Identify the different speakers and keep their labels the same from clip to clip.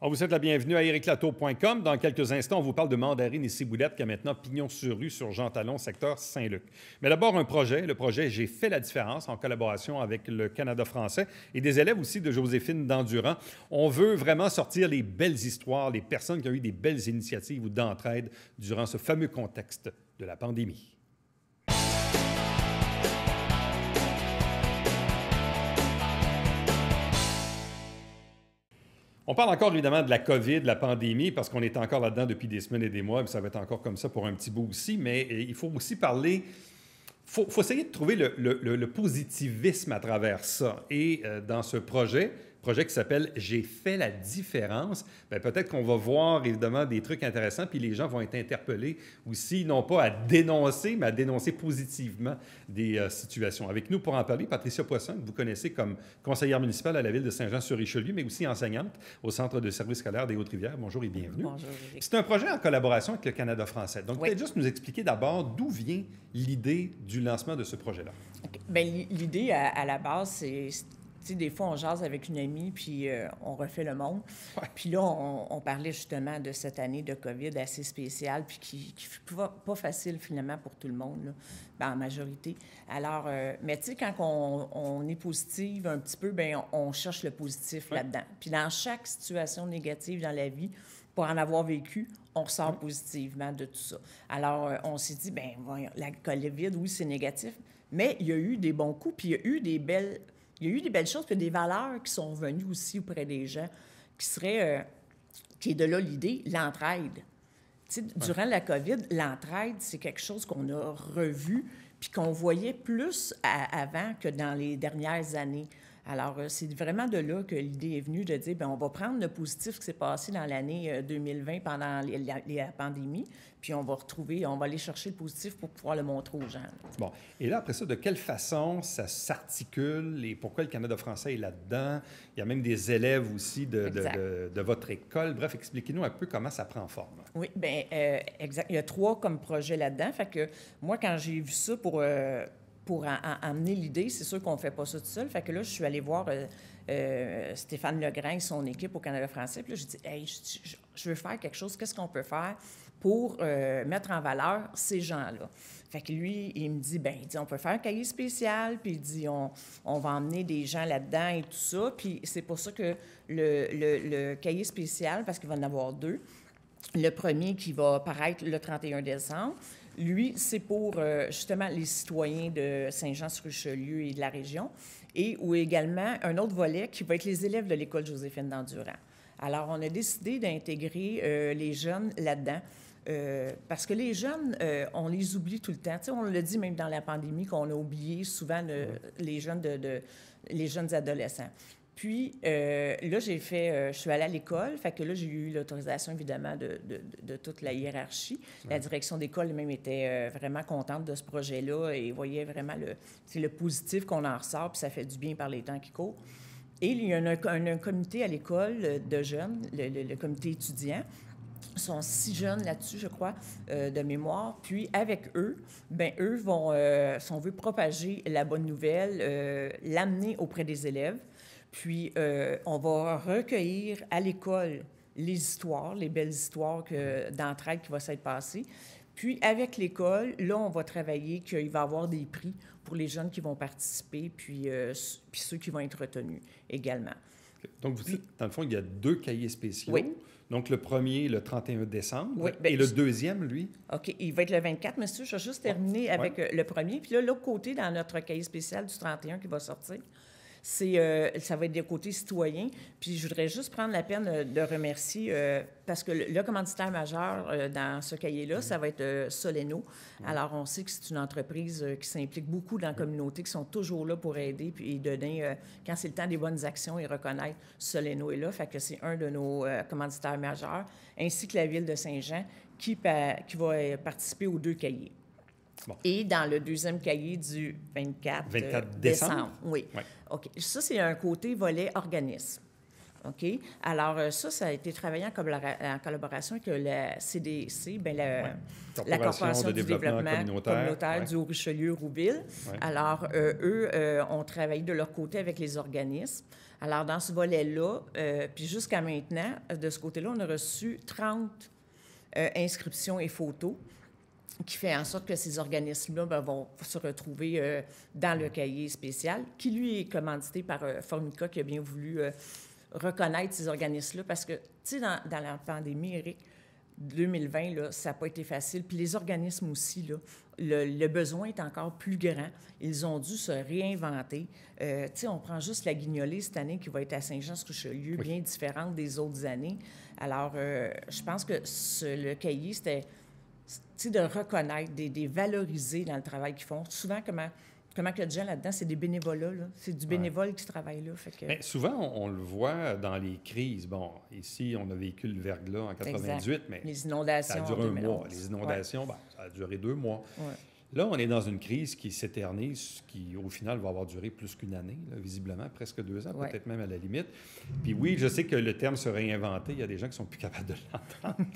Speaker 1: On vous souhaite la bienvenue à ericlatour.com. Dans quelques instants, on vous parle de Mandarine et Ciboulette qui a maintenant pignon sur rue sur Jean Talon, secteur Saint-Luc. Mais d'abord, le projet J'ai fait la différence en collaboration avec le Canada français et des élèves aussi de Joséphine Dandurand. On veut vraiment sortir les belles histoires, les personnes qui ont eu des belles initiatives ou d'entraide durant ce fameux contexte de la pandémie. On parle encore évidemment de la COVID, de la pandémie, parce qu'on est encore là-dedans depuis des semaines et des mois, puis ça va être encore comme ça pour un petit bout aussi, mais il faut aussi parler, faut essayer de trouver le positivisme à travers ça. Et dans ce projet qui s'appelle « J'ai fait la différence », bien, peut-être qu'on va voir évidemment des trucs intéressants, puis les gens vont être interpellés aussi, non pas à dénoncer, mais à dénoncer positivement des situations. Avec nous pour en parler, Patricia Poisson, que vous connaissez comme conseillère municipale à la ville de Saint-Jean-sur-Richelieu, mais aussi enseignante au Centre de services scolaires des Hautes-Rivières. Bonjour et bienvenue.
Speaker 2: Bonjour.
Speaker 1: C'est un projet en collaboration avec le Canada français. Donc,
Speaker 2: Oui.
Speaker 1: peut-être juste nous expliquer d'abord d'où vient l'idée du lancement de ce projet-là.
Speaker 2: Okay. Bien, l'idée, à la base, c'est... Tu sais, des fois, on jase avec une amie, puis on refait le monde.
Speaker 1: Ouais.
Speaker 2: Puis là, on parlait justement de cette année de COVID assez spéciale, puis qui fut pas facile, finalement, pour tout le monde, là, ben, en majorité. Alors, mais tu sais, quand on est positive un petit peu, bien, on cherche le positif là-dedans. Puis dans chaque situation négative dans la vie, pour en avoir vécu, on ressort positivement de tout ça. Alors, on s'est dit, bien, la COVID, oui, c'est négatif, mais il y a eu des bons coups, puis il y a eu des belles choses, puis des valeurs qui sont venues aussi auprès des gens, qui est de là l'idée, l'entraide. Tu sais, durant la COVID, l'entraide, c'est quelque chose qu'on a revu, puis qu'on voyait plus avant que dans les dernières années. Alors, c'est vraiment de là que l'idée est venue de dire, bien, on va prendre le positif qui s'est passé dans l'année 2020 pendant la pandémie, puis on va aller chercher le positif pour pouvoir le montrer aux gens.
Speaker 1: Bon. Et là, après ça, de quelle façon ça s'articule et pourquoi le Canada français est là-dedans? Il y a même des élèves aussi de votre école. Bref, expliquez-nous un peu comment ça prend forme.
Speaker 2: Oui, bien, exact. Il y a 3 comme projets là-dedans. Fait que moi, quand j'ai vu ça pour amener l'idée, c'est sûr qu'on ne fait pas ça tout seul. Fait que là, je suis allée voir Stéphane Legrain et son équipe au Canada français. Puis là, j'ai dit, hey, je veux faire quelque chose. Qu'est-ce qu'on peut faire pour mettre en valeur ces gens-là? Fait que lui, il me dit, bien, il dit, on peut faire un cahier spécial, puis il dit, on va emmener des gens là-dedans et tout ça. Puis c'est pour ça que le cahier spécial, parce qu'il va en avoir 2, le premier qui va paraître le 31 décembre, lui, c'est pour justement les citoyens de Saint-Jean-sur-Richelieu et de la région, ou également un autre volet qui va être les élèves de l'École Joséphine Dandurand. Alors, on a décidé d'intégrer les jeunes là-dedans, parce que les jeunes, on les oublie tout le temps. Tu sais, on l'a dit même dans la pandémie qu'on a oublié souvent les jeunes adolescents. Puis là, je suis allée à l'école, fait que là, j'ai eu l'autorisation, évidemment, de toute la hiérarchie. La direction d'école même était vraiment contente de ce projet-là et voyait vraiment le positif qu'on en ressort, puis ça fait du bien par les temps qui courent. Et il y a un comité à l'école de jeunes, le comité étudiant. Ils sont 6 jeunes là-dessus, je crois, de mémoire. Puis, avec eux, bien, eux vont, si on veut, propager la bonne nouvelle, l'amener auprès des élèves. Puis, on va recueillir à l'école les histoires, les belles histoires d'entraide qui vont s'être passées. Puis, avec l'école, là, on va travailler qu'il va y avoir des prix pour les jeunes qui vont participer, puis ceux qui vont être retenus également.
Speaker 1: Donc, vous dites, dans le fond, il y a 2 cahiers spéciaux.
Speaker 2: Oui.
Speaker 1: Donc, le premier, le 31 décembre.
Speaker 2: Oui, bien,
Speaker 1: et le deuxième, lui?
Speaker 2: OK. Il va être le 24, monsieur. Je vais juste terminer avec le premier. Puis là, l'autre côté, dans notre cahier spécial du 31 qui va sortir, ça va être des côtés citoyens. Puis je voudrais juste prendre la peine de remercier, parce que le commanditaire majeur dans ce cahier-là, ça va être Soleno. Alors, on sait que c'est une entreprise qui s'implique beaucoup dans la communauté, qui sont toujours là pour aider puis donner, quand c'est le temps des bonnes actions, et reconnaître Soleno est là. Fait que c'est un de nos commanditaires majeurs, ainsi que la Ville de Saint-Jean, qui va participer aux 2 cahiers. Bon. Et dans le deuxième cahier du 24 décembre. Oui. Ouais. OK. Ça, c'est un côté volet organisme. OK? Alors, ça a été travaillé en collaboration avec la CDC, bien, la Corporation du développement communautaire du Haut-Richelieu-Rouville.
Speaker 1: Ouais.
Speaker 2: Alors, eux ont travaillé de leur côté avec les organismes. Alors, dans ce volet-là, puis jusqu'à maintenant, de ce côté-là, on a reçu 30 inscriptions et photos, qui fait en sorte que ces organismes-là vont se retrouver dans le cahier spécial, qui, lui, est commandité par Formica, qui a bien voulu reconnaître ces organismes-là, parce que, tu sais, dans la pandémie, Éric, 2020, là, ça n'a pas été facile. Puis les organismes aussi, là, le besoin est encore plus grand. Ils ont dû se réinventer. Tu sais, on prend juste la Guignolée cette année qui va être à Saint-Jean-sur-Richelieu, bien différente des autres années. Alors, je pense que le cahier, c'était de reconnaître, de valoriser dans le travail qu'ils font. Souvent, comment que les gens là-dedans, c'est des bénévolats, là. C'est du bénévole qui travaille là. Fait que...
Speaker 1: Bien, souvent, on le voit dans les crises. Bon, ici, on a vécu le verglas en 98, exact. Mais
Speaker 2: les inondations
Speaker 1: ça a duré un mois. Les inondations, ça a duré 2 mois.
Speaker 2: Ouais.
Speaker 1: Là, on est dans une crise qui s'éternise, qui, au final, va avoir duré plus qu'une année, là, visiblement, presque 2 ans, peut-être même à la limite. Puis oui, je sais que le terme se réinventé, il y a des gens qui sont plus capables de l'entendre,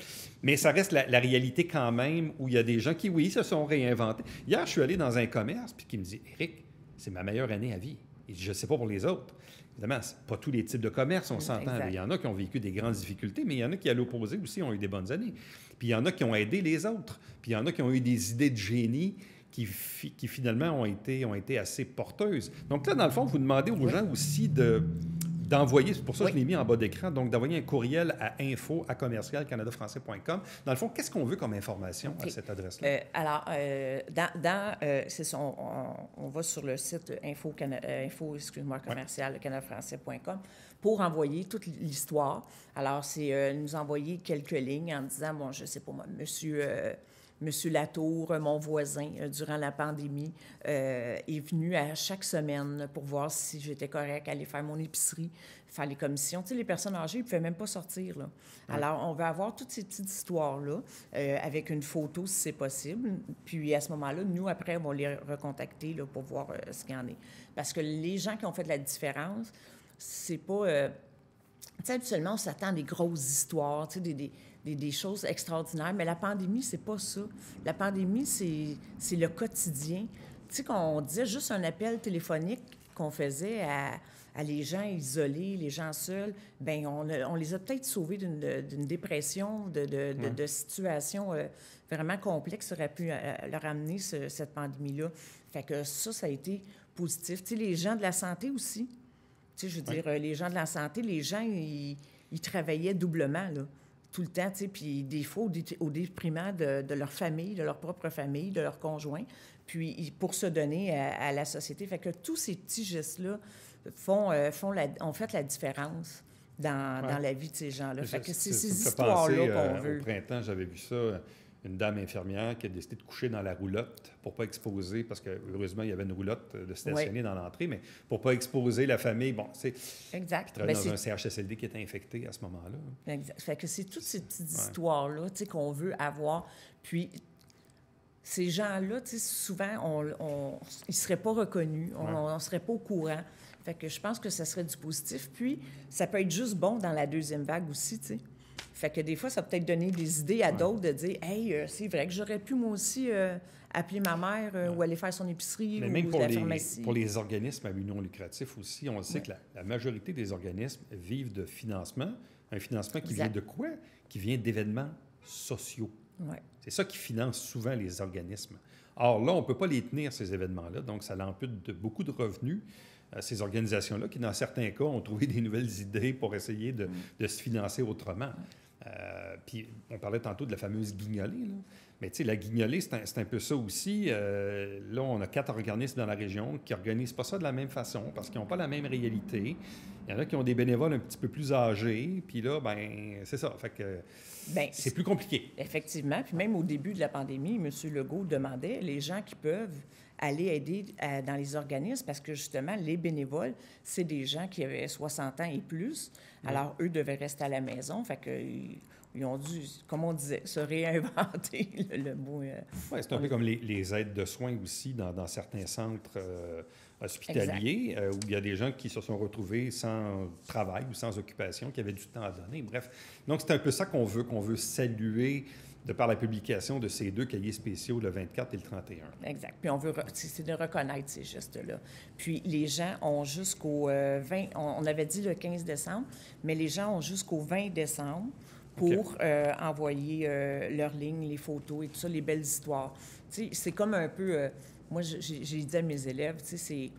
Speaker 1: mais ça reste la réalité quand même, où il y a des gens qui, oui, se sont réinventés. Hier, je suis allé dans un commerce, puis qui me dit « Éric, c'est ma meilleure année à vie. » Et je ne sais pas pour les autres. Évidemment, pas tous les types de commerces, on s'entend. Il y en a qui ont vécu des grandes difficultés, mais il y en a qui, à l'opposé aussi, ont eu des bonnes années. Puis il y en a qui ont aidé les autres. Puis il y en a qui ont eu des idées de génie qui finalement ont été assez porteuses. Donc là, dans le fond, vous demandez aux gens aussi d'envoyer, c'est pour ça que je l'ai mis en bas d'écran, donc d'envoyer un courriel à info@canadafrançais.com. Dans le fond, qu'est-ce qu'on veut comme information à cette adresse-là?
Speaker 2: Alors, c'est ça, on va sur le site commercial canadafrançais.com pour envoyer toute l'histoire. Alors, c'est nous envoyer quelques lignes en disant, bon, je ne sais pas moi, Monsieur Latour, mon voisin, durant la pandémie, est venu à chaque semaine pour voir si j'étais correcte, aller faire mon épicerie, faire les commissions. Tu sais, les personnes âgées, ils ne pouvaient même pas sortir, là. Ouais. Alors, on va avoir toutes ces petites histoires-là avec une photo, si c'est possible. Puis, à ce moment-là, nous, après, on va les recontacter là, pour voir ce qu'il y en est. Parce que les gens qui ont fait de la différence, c'est pas... tu sais, habituellement, on s'attend à des grosses histoires, tu sais, des choses extraordinaires, mais la pandémie, c'est pas ça. La pandémie, c'est le quotidien. Tu sais, qu'on disait juste un appel téléphonique qu'on faisait à les gens isolés, les gens seuls, bien, on les a peut-être sauvés d'une dépression, de situations vraiment complexes qui auraient pu leur amener cette pandémie-là. Fait que ça a été positif. Tu sais, les gens de la santé aussi. Tu sais, je veux dire, les gens de la santé, les gens, ils travaillaient doublement, là, tout le temps, tu sais, puis des fois au déprimant de leur famille, de leur propre famille, de leur conjoint, puis pour se donner à la société. Fait que tous ces petits gestes-là ont fait la différence dans la vie de ces gens-là. Fait que c'est ces histoires-là qu'on veut.
Speaker 1: Au printemps, j'avais vu ça, une dame infirmière qui a décidé de coucher dans la roulotte pour ne pas exposer, parce que heureusement, il y avait une roulotte de stationner dans l'entrée, mais pour ne pas exposer la famille. Bon, c'est...
Speaker 2: Exact.
Speaker 1: Qui travaille dans un CHSLD qui était infecté à ce moment-là.
Speaker 2: Exact. Fait que c'est toutes ces petites histoires-là, tu sais, qu'on veut avoir. Puis, ces gens-là, tu sais, souvent, ils ne seraient pas reconnus, on ne serait pas au courant. Fait que je pense que ça serait du positif. Puis, ça peut être juste bon dans la deuxième vague aussi, tu sais. Fait que des fois, ça peut peut-être donner des idées à d'autres de dire « Hey, c'est vrai que j'aurais pu, moi aussi, appeler ma mère ou aller faire son épicerie ou
Speaker 1: même
Speaker 2: la pharmacie. »
Speaker 1: Pour les organismes à but non lucratif aussi, on sait que la majorité des organismes vivent de financement. Un financement qui vient de quoi? Qui vient d'événements sociaux.
Speaker 2: Ouais.
Speaker 1: C'est ça qui finance souvent les organismes. Or, là, on ne peut pas les tenir, ces événements-là, donc ça l'ampute de beaucoup de revenus. Ces organisations-là qui, dans certains cas, ont trouvé des nouvelles idées pour essayer de se financer autrement. Puis, on parlait tantôt de la fameuse guignolée, là. Mais tu sais, la guignolée, c'est un peu ça aussi. Là, on a 4 organismes dans la région qui n'organisent pas ça de la même façon parce qu'ils n'ont pas la même réalité. Il y en a qui ont des bénévoles un petit peu plus âgés. Puis là, ben c'est ça. Fait que c'est plus compliqué.
Speaker 2: Effectivement. Puis même au début de la pandémie, M. Legault demandait les gens qui peuvent aller aider dans les organismes parce que, justement, les bénévoles, c'est des gens qui avaient 60 ans et plus. Alors, eux devaient rester à la maison. Fait que... Ils ont dû, comme on disait, se réinventer le mot.
Speaker 1: Oui, c'est un peu comme les aides de soins aussi dans certains centres hospitalier, où il y a des gens qui se sont retrouvés sans travail ou sans occupation, qui avaient du temps à donner. Bref, donc c'est un peu ça qu'on veut saluer de par la publication de ces 2 cahiers spéciaux, le 24 et le 31.
Speaker 2: Exact. Puis c'est de reconnaître ces gestes-là. Puis les gens ont jusqu'au 20, on avait dit le 15 décembre, mais les gens ont jusqu'au 20 décembre pour envoyer leurs lignes, les photos et tout ça, les belles histoires. Tu sais, c'est comme un peu, moi j'ai dit à mes élèves, tu sais,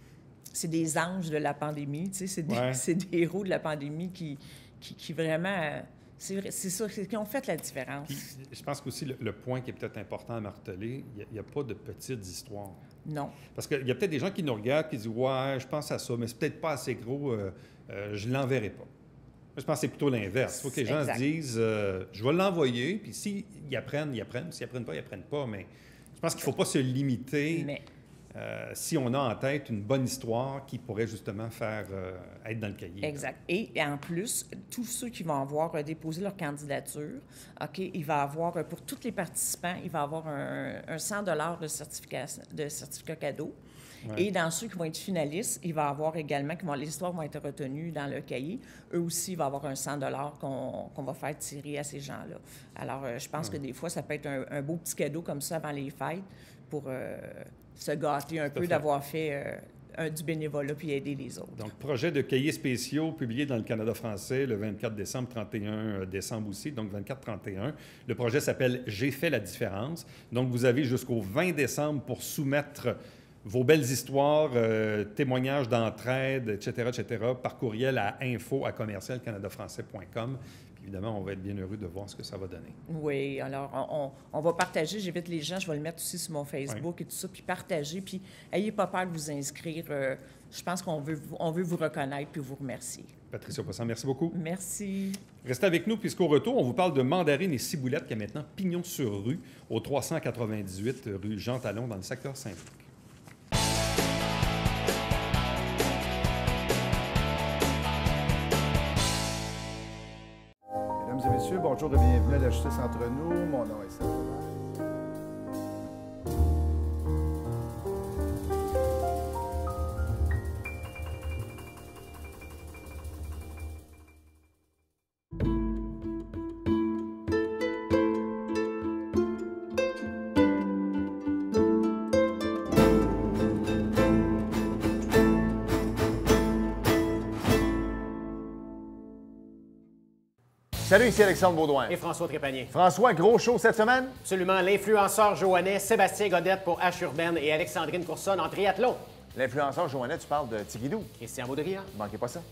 Speaker 2: c'est des anges de la pandémie, tu sais, c'est des héros de la pandémie qui vraiment... C'est ça, c'est qui ont fait la différence.
Speaker 1: Puis, je pense qu'aussi le point qui est peut-être important à marteler, il n'y a pas de petites histoires.
Speaker 2: Non.
Speaker 1: Parce qu'il y a peut-être des gens qui nous regardent qui disent « Ouais, je pense à ça, mais c'est peut-être pas assez gros, je ne l'enverrai pas. » Je pense que c'est plutôt l'inverse. Il faut que les gens se disent je vais l'envoyer, puis s'ils apprennent, ils apprennent. S'ils n'apprennent pas, ils n'apprennent pas. Mais je pense qu'il ne faut pas se limiter si on a en tête une bonne histoire qui pourrait justement faire être dans le cahier.
Speaker 2: Exact. Et en plus, tous ceux qui vont avoir déposé leur candidature, OK, il va avoir, pour tous les participants, il va avoir un 100 de certificat cadeau. Ouais. Et dans ceux qui vont être finalistes, il va y avoir également, les histoires vont être retenues dans le cahier. Eux aussi, il va y avoir un 100 qu'on va faire tirer à ces gens-là. Alors, je pense que des fois, ça peut être un beau petit cadeau comme ça avant les fêtes pour se gâter un peu d'avoir fait du bénévolat puis aider les autres.
Speaker 1: Donc, projet de cahiers spéciaux publié dans le Canada français le 24 décembre, 31 décembre aussi, donc 24-31. Le projet s'appelle « J'ai fait la différence ». Donc, vous avez jusqu'au 20 décembre pour soumettre vos belles histoires, témoignages d'entraide, etc., par courriel à info@commercialcanadafrançais.com. Évidemment, on va être bien heureux de voir ce que ça va donner.
Speaker 2: Oui, alors on va partager, j'invite les gens, je vais le mettre aussi sur mon Facebook et tout ça, puis partager, puis ayez pas peur de vous inscrire. Je pense qu'on veut vous reconnaître puis vous remercier.
Speaker 1: Patricia Poisson, merci beaucoup.
Speaker 2: Merci.
Speaker 1: Restez avec nous, puisqu'au retour, on vous parle de mandarine et ciboulette qui a maintenant pignon sur rue au 398 rue Jean Talon dans le secteur Saint-Luc.
Speaker 3: Mesdames et messieurs, bonjour et bienvenue à la Justice entre nous. Mon nom est Serge. Salut, ici Alexandre Baudouin.
Speaker 4: Et François Trépanier.
Speaker 3: François, gros show cette semaine?
Speaker 4: Absolument. L'influenceur Joannais, Sébastien Godette pour H Urbaine et Alexandrine Coursonne en triathlon.
Speaker 3: L'influenceur Joannais, tu parles de Tigidou.
Speaker 4: Christian Baudrillard.
Speaker 3: Manquez pas ça.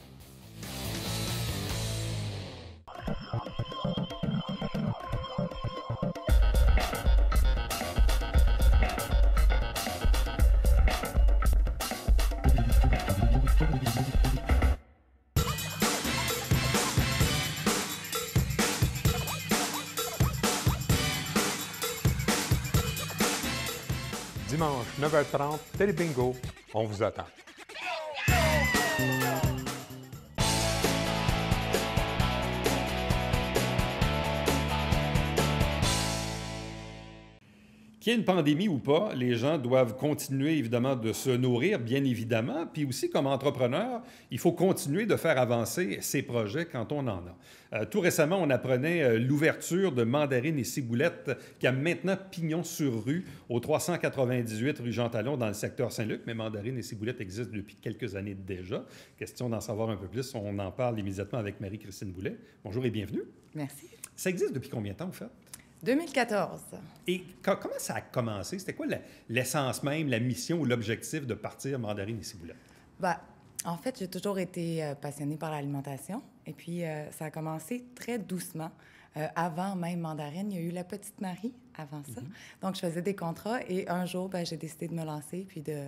Speaker 5: Dimanche, 9h30, Télé Bingo, on vous attend.
Speaker 1: Qu'il y ait une pandémie ou pas, les gens doivent continuer évidemment de se nourrir, bien évidemment, puis aussi comme entrepreneur, il faut continuer de faire avancer ces projets quand on en a. Tout récemment, on apprenait l'ouverture de Mandarine et Ciboulette qui a maintenant pignon sur rue au 398 rue Jean Talon dans le secteur Saint-Luc, mais Mandarine et Ciboulette existent depuis quelques années déjà. Question d'en savoir un peu plus, on en parle immédiatement avec Marie-Christine Boulet. Bonjour et bienvenue.
Speaker 6: Merci.
Speaker 1: Ça existe depuis combien de temps, en fait?
Speaker 6: 2014.
Speaker 1: Et comment ça a commencé? C'était quoi l'essence même, la mission ou l'objectif de partir Mandarine et Ciboulette?
Speaker 6: En fait, j'ai toujours été passionnée par l'alimentation. Et puis, ça a commencé très doucement. Avant même Mandarine, il y a eu la Petite Marie avant ça. Donc, je faisais des contrats et un jour, j'ai décidé de me lancer puis de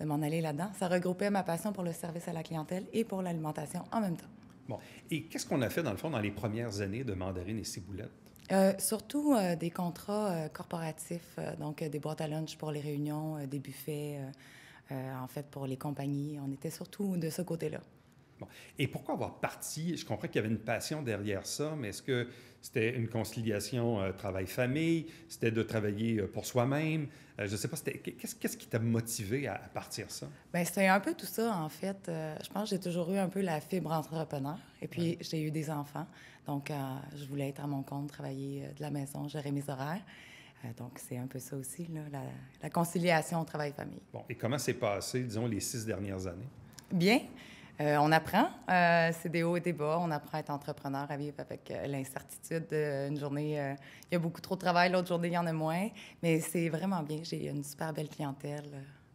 Speaker 6: m'en aller là-dedans. Ça regroupait ma passion pour le service à la clientèle et pour l'alimentation en même temps.
Speaker 1: Bon. Et qu'est-ce qu'on a fait, dans le fond, dans les premières années de Mandarine et Ciboulette?
Speaker 6: Surtout des contrats corporatifs, donc des boîtes à lunch pour les réunions, des buffets, en fait, pour les compagnies. On était surtout de ce côté-là.
Speaker 1: Bon. Et pourquoi avoir parti? Je comprends qu'il y avait une passion derrière ça, mais est-ce que c'était une conciliation travail-famille? C'était de travailler pour soi-même? Je ne sais pas, qu'est-ce qui t'a motivé à partir ça?
Speaker 6: Bien, c'était un peu tout ça, en fait. Je pense que j'ai toujours eu un peu la fibre entrepreneur. Et puis, j'ai eu des enfants. Donc, je voulais être à mon compte, travailler de la maison, gérer mes horaires. Donc, c'est un peu ça aussi, là, la conciliation travail-famille.
Speaker 1: Bon, et comment s'est passé, disons, les 6 dernières années?
Speaker 6: Bien. On apprend. C'est des hauts et des bas. On apprend à être entrepreneur, à vivre avec l'incertitude. Une journée, il y a beaucoup trop de travail. L'autre journée, il y en a moins. Mais c'est vraiment bien. J'ai une super belle clientèle.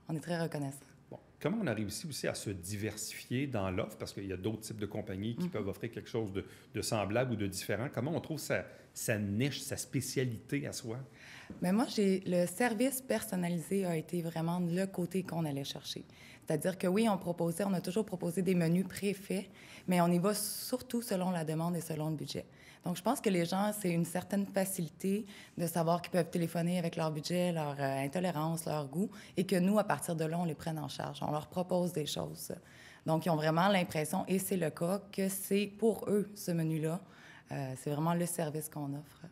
Speaker 6: On est très reconnaissants.
Speaker 1: Bon. Comment on a réussi aussi à se diversifier dans l'offre? Parce qu'il y a d'autres types de compagnies qui peuvent offrir quelque chose de semblable ou de différent. Comment on trouve sa niche, sa spécialité à soi?
Speaker 6: Mais moi, le service personnalisé a été vraiment le côté qu'on allait chercher. C'est-à-dire que oui, on a toujours proposé des menus préfaits, mais on y va surtout selon la demande et selon le budget. Donc, je pense que les gens, c'est une certaine facilité de savoir qu'ils peuvent téléphoner avec leur budget, leur intolérance, leur goût, et que nous, à partir de là, on les prenne en charge. On leur propose des choses. Donc, ils ont vraiment l'impression, et c'est le cas, que c'est pour eux, ce menu-là. C'est vraiment le service qu'on offre.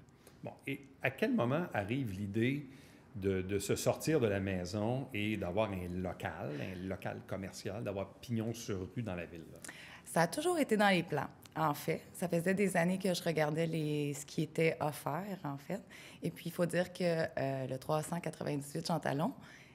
Speaker 1: Bon, et à quel moment arrive l'idée de se sortir de la maison et d'avoir un local commercial, d'avoir pignon sur rue dans la ville? Là?
Speaker 6: Ça a toujours été dans les plans, en fait. Ça faisait des années que je regardais ce qui était offert, en fait. Et puis, il faut dire que le 398 Jean Talon,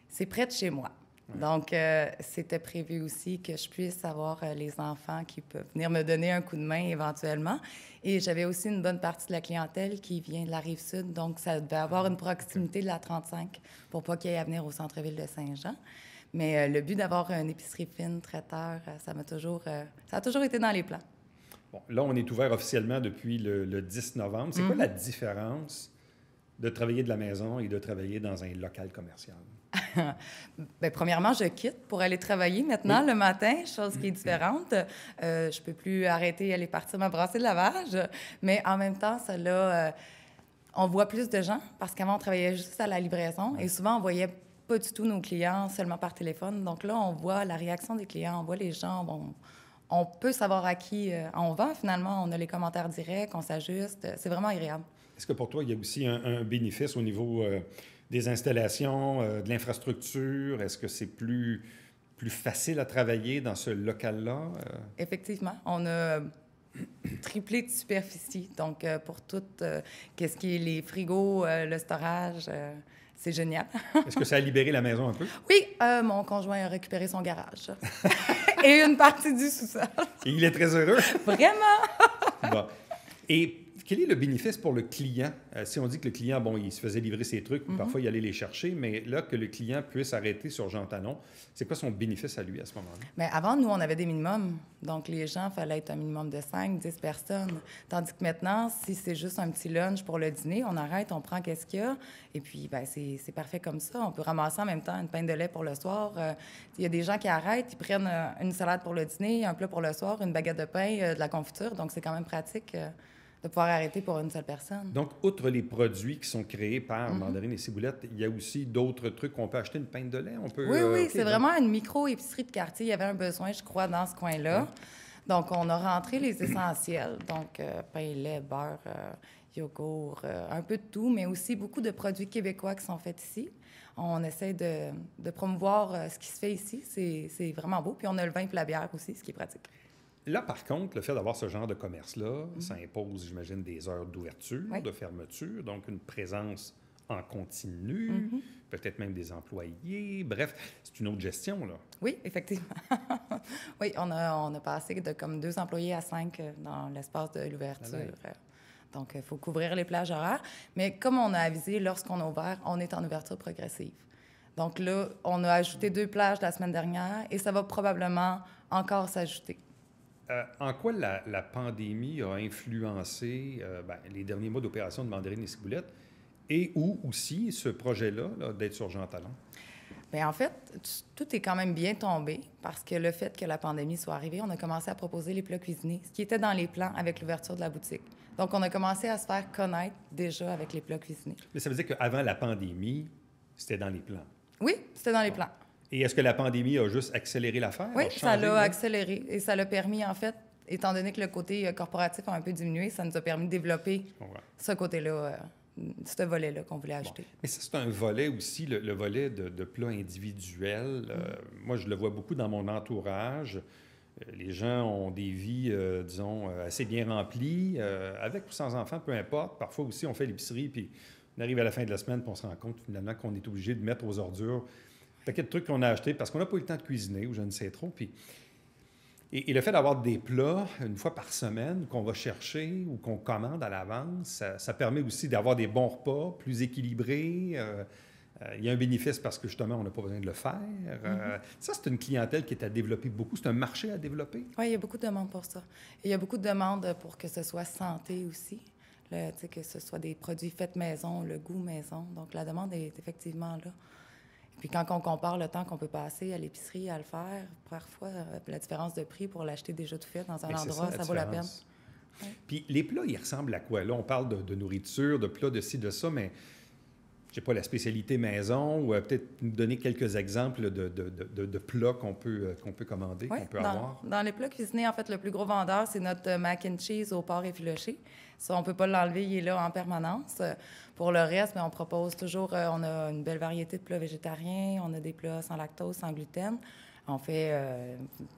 Speaker 6: c'est près de chez moi. Ouais. Donc, c'était prévu aussi que je puisse avoir les enfants qui peuvent venir me donner un coup de main éventuellement. Et j'avais aussi une bonne partie de la clientèle qui vient de la Rive-Sud, donc ça devait avoir une proximité de la 35 pour pas qu'il y ait à venir au centre-ville de Saint-Jean. Mais le but d'avoir une épicerie fine, traiteur, ça a toujours été dans les plans.
Speaker 1: Bon, là, on est ouvert officiellement depuis le 10 novembre. C'est quoi la différence de travailler de la maison et de travailler dans un local commercial?
Speaker 6: Bien, premièrement, je quitte pour aller travailler maintenant le matin, chose qui est différente. Je peux plus arrêter et aller partir me brasser de lavage, mais en même temps, on voit plus de gens parce qu'avant, on travaillait juste à la livraison et souvent, on voyait pas du tout nos clients seulement par téléphone. Donc là, on voit la réaction des clients, on voit les gens, on peut savoir à qui on vend finalement, on a les commentaires directs, on s'ajuste, c'est vraiment agréable.
Speaker 1: Est-ce que pour toi, il y a aussi un bénéfice au niveau des installations, de l'infrastructure? Est-ce que c'est plus facile à travailler dans ce local-là?
Speaker 6: Effectivement. On a triplé de superficie. Donc, pour tout qu'est-ce qui est les frigos, le storage, c'est génial.
Speaker 1: Est-ce que ça a libéré la maison un peu?
Speaker 6: Oui, mon conjoint a récupéré son garage et une partie du sous-sol.
Speaker 1: Et il est très heureux?
Speaker 6: Vraiment!
Speaker 1: Bon. Et quel est le bénéfice pour le client? Si on dit que le client, bon, il se faisait livrer ses trucs, parfois il allait les chercher, mais là, que le client puisse arrêter sur Jean Talon, c'est quoi son bénéfice à lui à ce moment-là?
Speaker 6: Bien, avant, nous, on avait des minimums. Donc, les gens, il fallait être un minimum de 5, 10 personnes. Tandis que maintenant, si c'est juste un petit lunch pour le dîner, on arrête, on prend qu'est-ce qu'il y a, et puis, bien, c'est parfait comme ça. On peut ramasser en même temps une pinte de lait pour le soir. Il y a des gens qui arrêtent, ils prennent une salade pour le dîner, un plat pour le soir, une baguette de pain, de la confiture. Donc, c'est quand même pratique de pouvoir arrêter pour une seule personne.
Speaker 1: Donc, outre les produits qui sont créés par Mandarine et Ciboulette, il y a aussi d'autres trucs qu'on peut acheter, une pinte de lait? On peut,
Speaker 6: oui, c'est vraiment une micro-épicerie de quartier. Il y avait un besoin, je crois, dans ce coin-là. Donc, on a rentré les essentiels, donc pain, lait, beurre, yogourt, un peu de tout, mais aussi beaucoup de produits québécois qui sont faits ici. On essaie de promouvoir ce qui se fait ici. C'est vraiment beau. Puis, on a le vin et la bière aussi, ce qui est pratique.
Speaker 1: Là, par contre, le fait d'avoir ce genre de commerce-là, ça impose, j'imagine, des heures d'ouverture, de fermeture, donc une présence en continu, peut-être même des employés. Bref, c'est une autre gestion, là.
Speaker 6: Oui, effectivement. Oui, on a passé de comme 2 employés à 5 dans l'espace de l'ouverture. Donc, il faut couvrir les plages horaires. Mais comme on a avisé, lorsqu'on a ouvert, on est en ouverture progressive. Donc là, on a ajouté 2 plages la semaine dernière et ça va probablement encore s'ajouter.
Speaker 1: En quoi la pandémie a influencé les derniers mois d'opération de Mandarine et Ciboulette et où aussi ce projet-là d'être sur Jean Talon?
Speaker 6: Bien, en fait, tout est quand même bien tombé parce que le fait que la pandémie soit arrivée, on a commencé à proposer les plats cuisinés, ce qui était dans les plans avec l'ouverture de la boutique. Donc, on a commencé à se faire connaître déjà avec les plats cuisinés.
Speaker 1: Mais ça veut dire qu'avant la pandémie, c'était dans les plans?
Speaker 6: Oui, c'était dans les plans.
Speaker 1: Et est-ce que la pandémie a juste accéléré l'affaire?
Speaker 6: Oui,
Speaker 1: a
Speaker 6: ça
Speaker 1: changé,
Speaker 6: l'a
Speaker 1: oui?
Speaker 6: accéléré et ça l'a permis, en fait, étant donné que le côté corporatif a un peu diminué, ça nous a permis de développer
Speaker 1: Je comprends.
Speaker 6: ce côté-là, ce volet-là qu'on voulait
Speaker 1: Bon.
Speaker 6: ajouter.
Speaker 1: Mais ça, c'est un volet aussi, le volet de plats individuels. Moi, je le vois beaucoup dans mon entourage. Les gens ont des vies, disons, assez bien remplies, avec ou sans enfants, peu importe. Parfois aussi, on fait l'épicerie, puis on arrive à la fin de la semaine, puis on se rend compte finalement qu'on est obligé de mettre aux ordures un paquet de trucs qu'on a achetés parce qu'on n'a pas eu le temps de cuisiner ou je ne sais trop. Puis... Et le fait d'avoir des plats une fois par semaine qu'on va chercher ou qu'on commande à l'avance, ça permet aussi d'avoir des bons repas, plus équilibrés. Il y a un bénéfice parce que justement, on n'a pas besoin de le faire. Ça, c'est une clientèle qui est à développer beaucoup. C'est un marché à développer.
Speaker 6: Oui, il y a beaucoup de demandes pour ça. Et il y a beaucoup de demandes pour que ce soit santé aussi, que ce soit des produits faits maison, le goût maison. Donc, la demande est effectivement là. Et puis, quand on compare le temps qu'on peut passer à l'épicerie à le faire, parfois, la différence de prix pour l'acheter déjà tout fait dans un
Speaker 1: Mais c'est
Speaker 6: endroit, ça vaut la peine.
Speaker 1: différence. Puis les plats, ils ressemblent à quoi? Là, on parle de nourriture, de plats, de ci, de ça, mais je sais pas, la spécialité maison, ou peut-être nous donner quelques exemples de plats qu'on peut commander,
Speaker 6: Oui,
Speaker 1: qu'on peut avoir.
Speaker 6: dans les plats cuisinés, en fait, le plus gros vendeur, c'est notre mac and cheese au porc effiloché. Ça, on ne peut pas l'enlever, il est là en permanence. Pour le reste, on propose toujours, on a une belle variété de plats végétariens, on a des plats sans lactose, sans gluten. On fait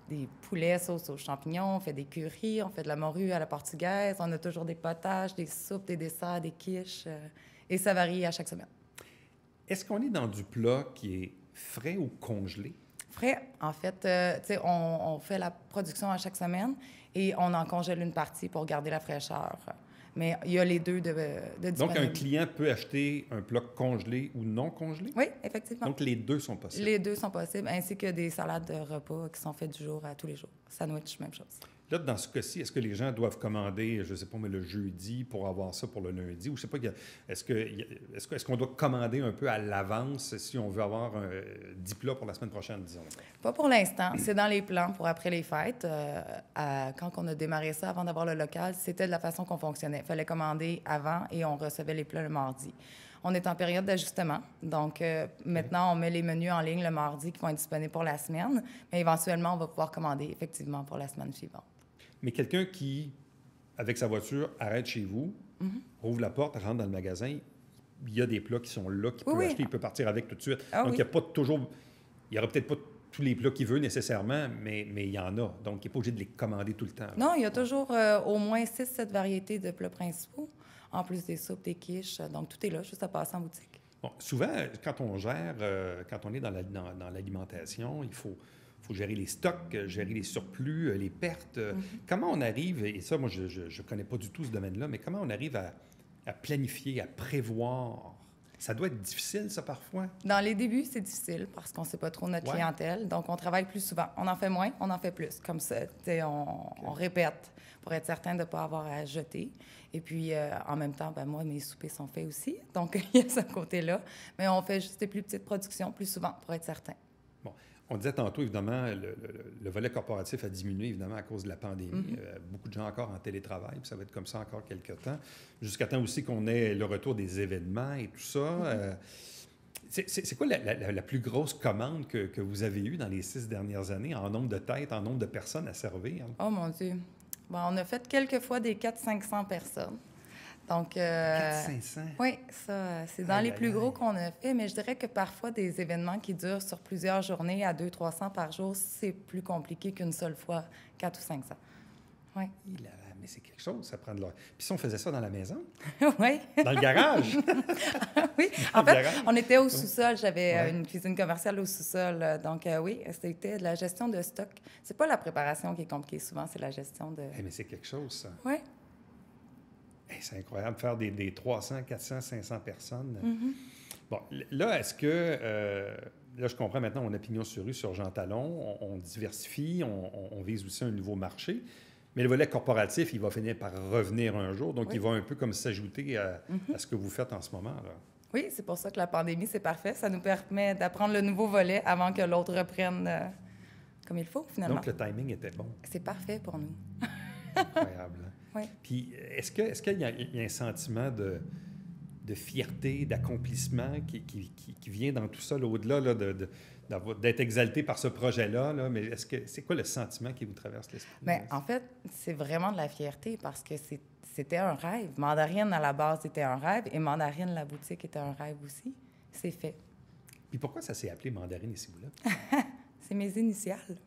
Speaker 6: des poulets sauce aux champignons, on fait des currys, on fait de la morue à la portugaise, on a toujours des potages, des soupes, des desserts, des quiches, et ça varie à chaque semaine.
Speaker 1: Est-ce qu'on est dans du plat qui est frais ou congelé?
Speaker 6: Frais, en fait, tu sais, on fait la production à chaque semaine et on en congèle une partie pour garder la fraîcheur. Mais il y a les deux de
Speaker 1: Donc,
Speaker 6: disponibles.
Speaker 1: un client peut acheter un plat congelé ou non congelé?
Speaker 6: Oui, effectivement.
Speaker 1: Donc, les deux sont possibles.
Speaker 6: Les deux sont possibles, ainsi que des salades de repas qui sont faites du jour à tous les jours. Sandwich, même chose.
Speaker 1: Là, dans ce cas-ci, est-ce que les gens doivent commander, je ne sais pas, mais le jeudi pour avoir ça pour le lundi? Ou je ne sais pas, est-ce qu'on doit commander un peu à l'avance si on veut avoir 10 plats pour la semaine prochaine, disons?
Speaker 6: Pas pour l'instant. C'est dans les plans pour après les fêtes. Quand on a démarré ça, avant d'avoir le local, c'était de la façon qu'on fonctionnait. Il fallait commander avant et on recevait les plats le mardi. On est en période d'ajustement. Donc, maintenant, on met les menus en ligne le mardi qui vont être disponibles pour la semaine. Mais éventuellement, on va pouvoir commander effectivement pour la semaine suivante.
Speaker 1: Mais quelqu'un qui, avec sa voiture, arrête chez vous, ouvre la porte, rentre dans le magasin, il y a des plats qui sont là, qu'il peut acheter, il peut partir avec tout de suite.
Speaker 6: Ah,
Speaker 1: donc,
Speaker 6: oui.
Speaker 1: il n'y a pas toujours... Il n'y aura peut-être pas tous les plats qu'il veut nécessairement, mais il y en a. Donc, il n'est pas obligé de les commander tout le temps.
Speaker 6: Non, il y a toujours au moins 6-7 variétés de plats principaux, en plus des soupes, des quiches. Donc, tout est là, juste à passer en boutique.
Speaker 1: Bon, souvent, quand on gère, quand on est dans l'alimentation, il faut gérer les stocks, gérer les surplus, les pertes. Comment on arrive, et ça, moi, je ne connais pas du tout ce domaine-là, mais comment on arrive à planifier, à prévoir? Ça doit être difficile, ça, parfois?
Speaker 6: Dans les débuts, c'est difficile parce qu'on ne sait pas trop notre clientèle. Donc, on travaille plus souvent. On en fait moins, on en fait plus. Comme ça, on répète pour être certain de ne pas avoir à jeter. Et puis, en même temps, moi, mes soupers sont faits aussi. Donc, il y a ce côté-là. Mais on fait juste des plus petites productions plus souvent pour être certain.
Speaker 1: Bon. On disait tantôt, évidemment, le volet corporatif a diminué, évidemment, à cause de la pandémie. Beaucoup de gens encore en télétravail, puis ça va être comme ça encore quelques temps. Jusqu'à temps aussi qu'on ait le retour des événements et tout ça. C'est quoi la plus grosse commande que vous avez eue dans les 6 dernières années, en nombre de têtes, en nombre de personnes à servir?
Speaker 6: Oh mon Dieu! Bon, on a fait quelques fois des 400-500 personnes. Donc,
Speaker 1: 400-500?
Speaker 6: Oui, ça, c'est dans les plus gros qu'on a fait, mais je dirais que parfois, des événements qui durent sur plusieurs journées à 200-300 par jour, c'est plus compliqué qu'une seule fois, 400 ou 500. Oui.
Speaker 1: Mais c'est quelque chose, ça prend de l'heure. Puis si on faisait ça dans la maison?
Speaker 6: Oui.
Speaker 1: Dans le garage?
Speaker 6: Oui. En fait, on était au sous-sol. J'avais une cuisine commerciale au sous-sol. Donc, oui, c'était de la gestion de stock. C'est pas la préparation qui est compliquée souvent, c'est la gestion de...
Speaker 1: Mais c'est quelque chose, ça.
Speaker 6: Oui.
Speaker 1: C'est incroyable, faire des 300, 400, 500 personnes. Bon, là, est-ce que... là, je comprends maintenant, on a pignon sur rue sur Jean Talon, on diversifie, on vise aussi un nouveau marché, mais le volet corporatif, il va finir par revenir un jour, donc il va un peu comme s'ajouter à ce que vous faites en ce moment, là.
Speaker 6: Oui, c'est pour ça que la pandémie, c'est parfait. Ça nous permet d'apprendre le nouveau volet avant que l'autre reprenne comme il faut, finalement.
Speaker 1: Donc, le timing était bon.
Speaker 6: C'est parfait pour nous.
Speaker 1: Incroyable.
Speaker 6: Oui.
Speaker 1: Puis, est-ce qu'il y a un sentiment de fierté, d'accomplissement qui vient dans tout ça, là, au-delà là, de d'être exalté par ce projet-là, là, mais c'est quoi le sentiment qui vous traverse l'esprit?
Speaker 6: Bien, en fait, c'est vraiment de la fierté parce que c'était un rêve. Mandarine, à la base, était un rêve et Mandarine, la boutique, était un rêve aussi. C'est fait.
Speaker 1: Puis pourquoi ça s'est appelé Mandarine et Ciboulette?
Speaker 6: C'est mes initiales.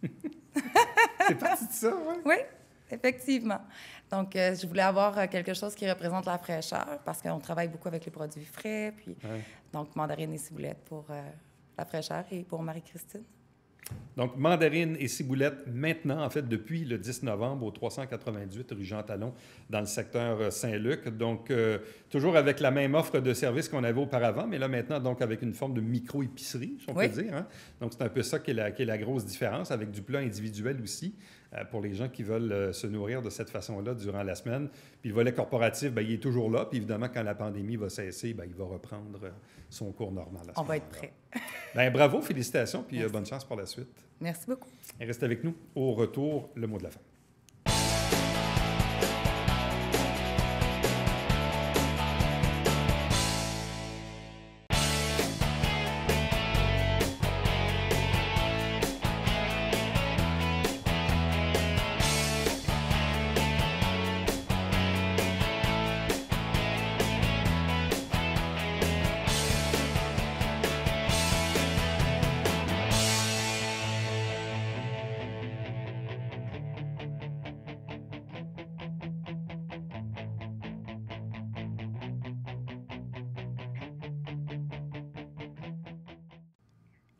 Speaker 1: C'est parti de ça, oui?
Speaker 6: Oui, effectivement. Donc, je voulais avoir quelque chose qui représente la fraîcheur parce qu'on travaille beaucoup avec les produits frais. Puis, donc, Mandarine et Ciboulette pour la fraîcheur et pour Marie-Christine.
Speaker 1: Donc, Mandarine et Ciboulette, maintenant, en fait, depuis le 10 novembre au 398 rue Jean-Talon, dans le secteur Saint-Luc. Donc, toujours avec la même offre de services qu'on avait auparavant, mais là, maintenant, donc, avec une forme de micro-épicerie, si on peut dire. Hein? Donc, c'est un peu ça qui est la grosse différence, avec du plat individuel aussi, pour les gens qui veulent se nourrir de cette façon-là durant la semaine. Puis le volet corporatif, bien, il est toujours là. Puis évidemment, quand la pandémie va cesser, bien, il va reprendre son cours normal.
Speaker 6: On va être prêts.
Speaker 1: Bien, bravo, félicitations, puis bonne chance pour la suite.
Speaker 6: Merci beaucoup.
Speaker 1: Et reste avec nous. Au retour, le mot de la fin.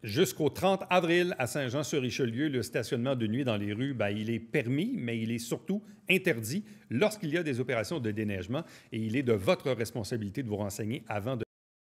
Speaker 1: Jusqu'au 30 avril, à Saint-Jean-sur-Richelieu, le stationnement de nuit dans les rues, bien, il est permis, mais il est surtout interdit lorsqu'il y a des opérations de déneigement et il est de votre responsabilité de vous renseigner avant de